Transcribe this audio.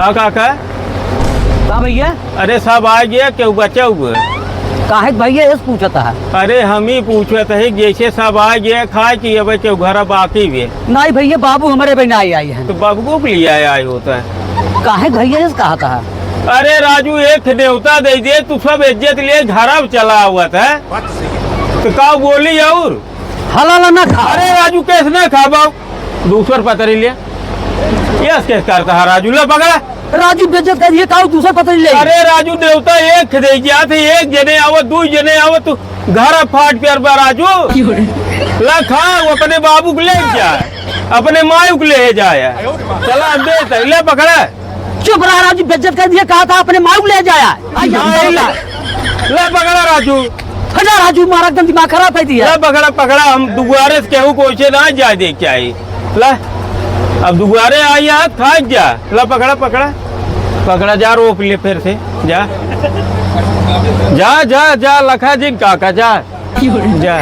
का काका? का भैया? अरे सब आ गया, क्यों बचा हुआ? काहे भैया ये पूछता है? अरे हम ही पूछते है, जैसे सब आ गया खाए कि अब क्यों घर बाकी भी? नहीं भैया, बाबू हमारे भाई नहीं आई है। तो बाबू को लिए आए होता है। काहे भैया ये कहा था? अरे राजू एक न्योता दे दे, तू सब इज्जत लिए घर चला हुआ था तो का बोली और हलाला ना खा। अरे राजू कैसे ना खा बाबू? दूसर पतरी लिया यस कैसे करता है राजू? ले पकड़ा राजू बेइज्जत कर दिए, काऊ दूसरा पता नहीं ले। अरे राजू न्योता एक दे दिया थे, एक जने आवत दो जने आवत तू घर फाट प्यार बा राजू ला खा, वो अपने बाबू को ले जाए, अपने मायू को ले जाए। चला दे ले पकड़ा। चुप रहा राजू, बेइज्जत कर दिया, कहा था अपने मायू ले जाया। ले पकड़ा राजू, हटा राजू, मारा एकदम दिमाग खराब है दिया। ले पकड़ा पकड़ा, हम दुबारे से केहू को ना जा देख के आई। ला अब दुबारे आई हाथ खा जा। ला पकड़ा पकड़ा पकड़ा, जा रोक ले फिर से, जा जा जा जा लखा जी काका जा जा।